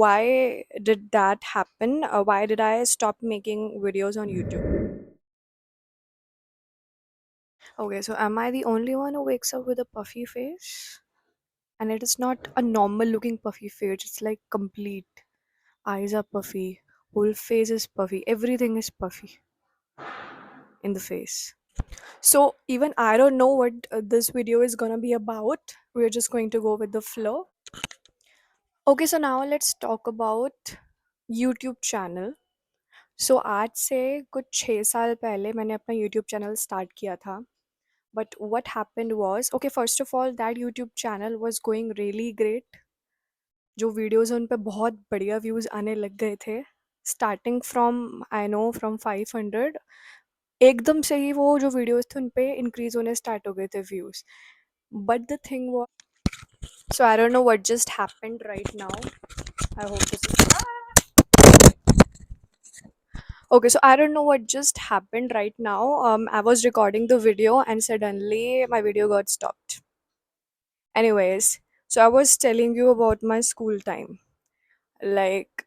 why did that happen? Why did I stop making videos on YouTube? Okay, so am I the only one who wakes up with a puffy face? And it is not a normal looking puffy face, it's like complete. Eyes are puffy, whole face is puffy, everything is puffy in the face. So, even I don't know what this video is gonna be about. We're just going to go with the flow. Okay, so now let's talk about YouTube channel. सो आज से कुछ 6 साल पहले मैंने अपना YouTube channel start किया था. But what happened was, okay, first of all that YouTube channel was going really great. जो वीडियोज़ उन पे बहुत बढ़िया व्यूज़ आने लग गए थे. Starting from, I know, from 500, एकदम से ही वो जो वीडियोज़ थे उन पे इंक्रीज़ होने स्टार्ट हो गए थे views. But the thing was, so I don't know what just happened right now. I hope this is Okay, so I don't know what just happened right now. I was recording the video and suddenly my video got stopped. Anyways, so I was telling you about my school time. Like,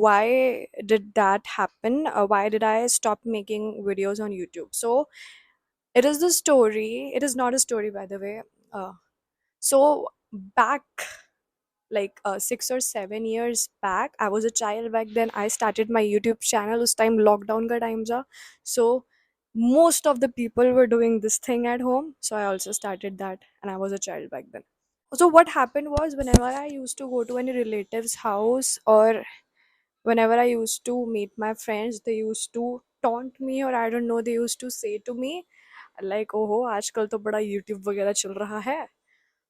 why did that happen? Why did I stop making videos on YouTube? So, it is the story. It is not a story, by the way. So, back like 6 or 7 years back, I was a child back then. I started my YouTube channel. Us time lockdown ka time ja. So most of the people were doing this thing at home, so I also started that, and I was a child back then. So what happened was, whenever I used to go to any relative's house, or whenever I used to meet my friends, they used to taunt me, or I don't know, they used to say to me like, oh, आजकल तो बड़ा YouTube वगैरह चल रहा है.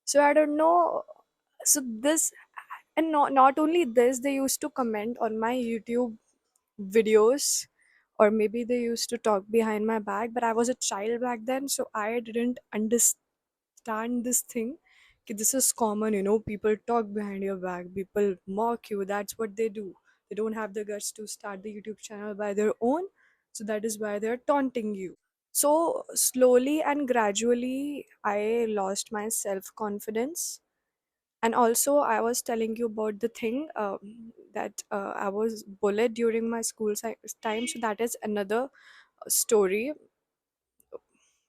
So I don't know. So this, and not only this, they used to comment on my YouTube videos, or maybe they used to talk behind my back, but I was a child back then, so I didn't understand this thing. This is common, people talk behind your back, people mock you, that's what they do. They don't have the guts to start the YouTube channel by their own, so that is why they're taunting you. So slowly and gradually I lost my self confidence. And also, I was telling you about the thing, that I was bullied during my school time, so that is another story.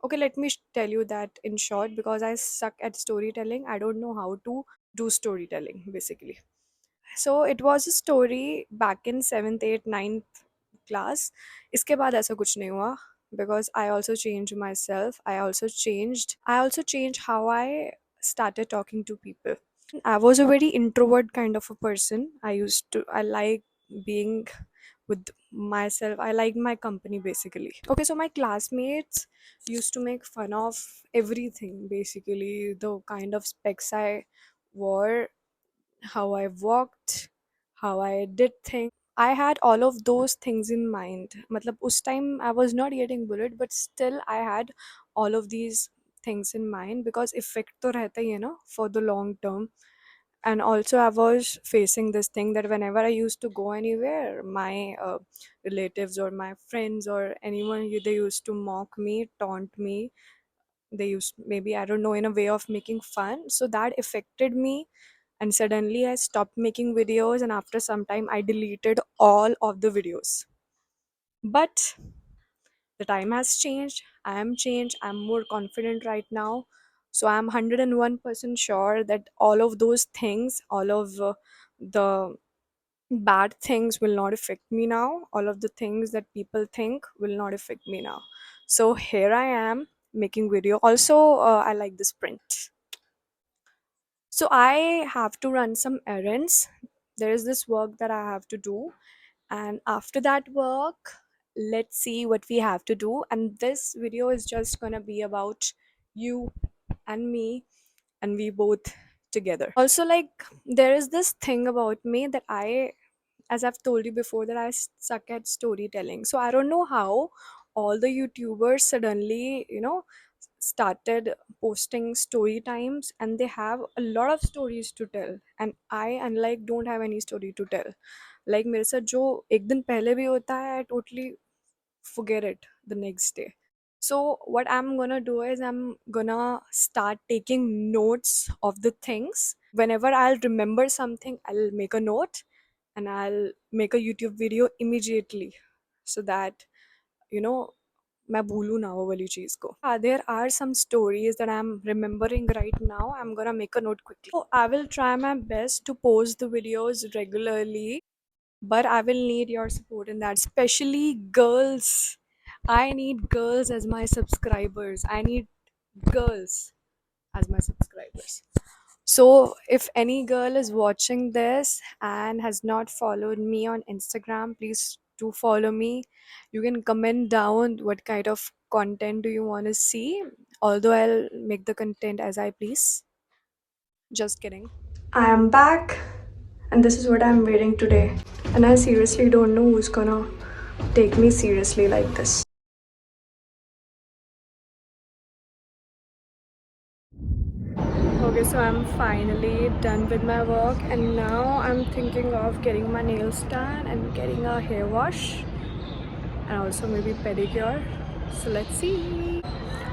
Okay, let me tell you that in short, because I suck at storytelling. I don't know how to do storytelling basically. So it was a story back in 7th, 8th, 9th class. इसके बाद ऐसा कुछ नहीं हुआ, because I also changed myself. I also changed how I started talking to people. I was a very introvert kind of a person. I like being with myself. I like my company basically. Okay, so my classmates used to make fun of everything basically. The kind of specs I wore, how I walked, how I did things. I had all of those things in mind. Matlab, us time I was not getting bullied, but still I had all of these things in mind, because effect to rehta hi hai na for the long term. And also I was facing this thing that whenever I used to go anywhere, my relatives or my friends or anyone, they used to mock me, taunt me. They used, maybe, I don't know, in a way of making fun, so that affected me. And suddenly I stopped making videos, and after some time I deleted all of the videos. But the time has changed, I am changed, I'm more confident right now. So I'm 101% sure that all of those things, all of the bad things will not affect me now. All of the things that people think will not affect me now. So here I am making video. Also, I like this print. So I have to run some errands. There is this work that I have to do, and after that work, let's see what we have to do. And this video is just gonna be about you and me, and we both together. Also, like, there is this thing about me that as I've told you before, that I suck at storytelling. So I don't know how all the YouTubers suddenly, started posting story times, and they have a lot of stories to tell. And I, unlike, don't have any story to tell. Like, मेरे साथ जो एक दिन पहले भी होता है, I totally forget it the next day. So what I'm gonna do is, I'm gonna start taking notes of the things. Whenever I'll remember something, I'll make a note, and I'll make a YouTube video immediately so that you know मैं भूलूँ ना वो वाली चीज़ को. There are some stories that I'm remembering right now. I'm gonna make a note quickly. So I will try my best to post the videos regularly, but I will need your support in that, especially girls. I need girls as my subscribers. I need girls as my subscribers. So, if any girl is watching this and has not followed me on Instagram, please do follow me. You can comment down what kind of content do you want to see. Although I'll make the content as I please. Just kidding. I am back, and this is what I'm wearing today. And I seriously don't know who's gonna take me seriously like this. Okay, so I'm finally done with my work, and now I'm thinking of getting my nails done and getting a hair wash and also maybe pedicure. So let's see.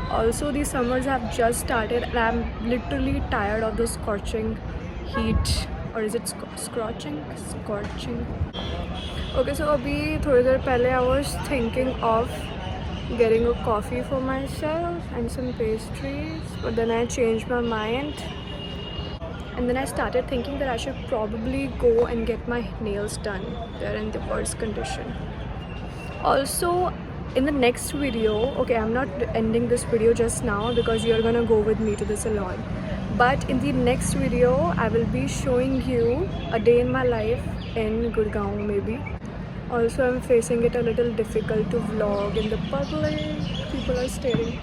Also, the summers have just started, and I'm literally tired of the scorching heat. Or is it scorching? Scorching. Okay, so अभी थोड़ी देर पहले I was thinking of getting a coffee for myself and some pastries, but then I changed my mind. And then I started thinking that I should probably go and get my nails done. They're in the worst condition. Also, in the next video, okay, I'm not ending this video just now because you're gonna go with me to the salon. But in the next video, I will be showing you a day in my life in Gurgaon maybe. Also, I'm facing it a little difficult to vlog in the public. People are staring.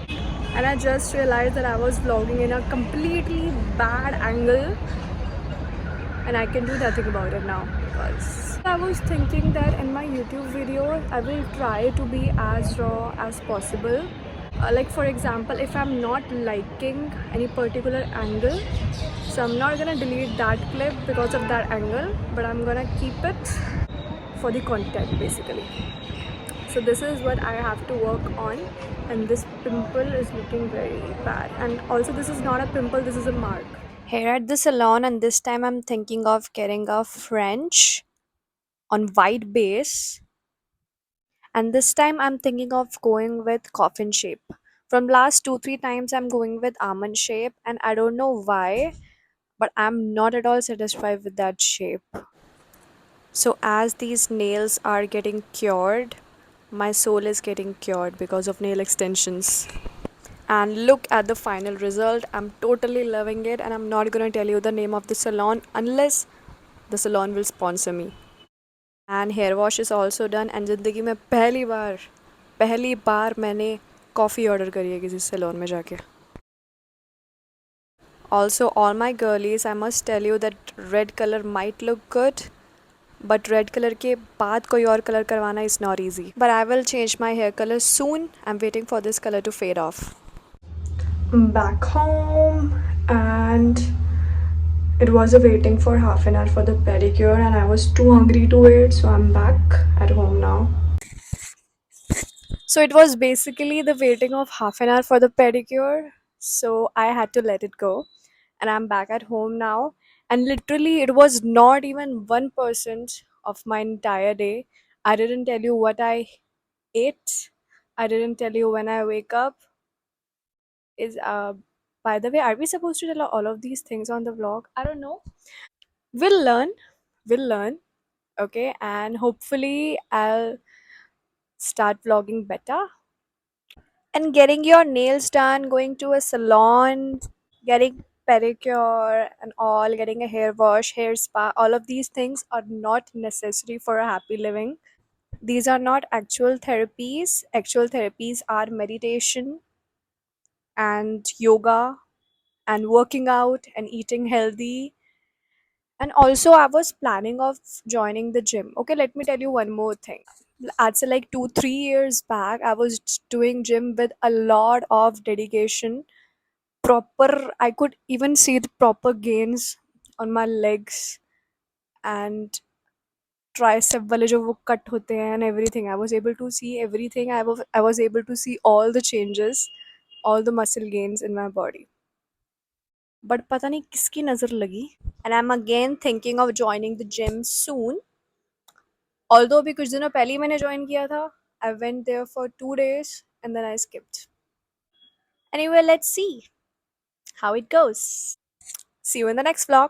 And I just realized that I was vlogging in a completely bad angle, and I can do nothing about it now because I was thinking that in my YouTube video I will try to be as raw as possible. Like for example, if I'm not liking any particular angle, so I'm not gonna delete that clip because of that angle, but I'm gonna keep it for the content basically. So this is what I have to work on, and this pimple is looking very bad, and also this is not a pimple, this is a mark. Here at the salon, and this time I'm thinking of getting a French on white base, and this time I'm thinking of going with coffin shape. From last 2 3 times I'm going with almond shape, and I don't know why, but I'm not at all satisfied with that shape. So as these nails are getting cured, my soul is getting cured because of nail extensions. And look at the final result. I'm totally loving it, and I'm not gonna tell you the name of the salon unless the salon will sponsor me. And hair wash is also done, and ज़िंदगी में पहली बार मैंने coffee order करी है किसी salon में जाके. Also, all my girlies, I must tell you that red color might look good, but red color के बाद कोई और color करवाना is not easy. But I will change my hair color soon. I'm waiting for this color to fade off. I'm back home, and it was a waiting for half an hour for the pedicure, and I was too hungry to wait, so I'm back at home now. So it was basically the waiting of half an hour for the pedicure, so I had to let it go, and I'm back at home now. And literally, it was not even 1% of my entire day. I didn't tell you what I ate. I didn't tell you when I wake up. Is By the way, are we supposed to tell all of these things on the vlog? I don't know. We'll learn. We'll learn. Okay, and hopefully I'll start vlogging better. And getting your nails done, going to a salon, getting pedicure and all, getting a hair wash, hair spa, all of these things are not necessary for a happy living. These are not actual therapies. Actual therapies are meditation and yoga and working out and eating healthy. And also, I was planning of joining the gym. Okay, let me tell you one more thing. I'd say like 2 3 years back, I was doing gym with a lot of dedication. Proper, I could even see the proper gains on my legs and tricep वाले जो वो cut होते हैं and everything. I was able to see everything. I was able to see all the changes, all the muscle gains in my body. But पता नहीं किसकी नज़र लगी. And I'm again thinking of joining the gym soon. Although अभी कुछ दिनों पहले ही मैंने ज्वाइन किया था. I went there for 2 days and then I skipped. Anyway, let's see how it goes. See you in the next vlog.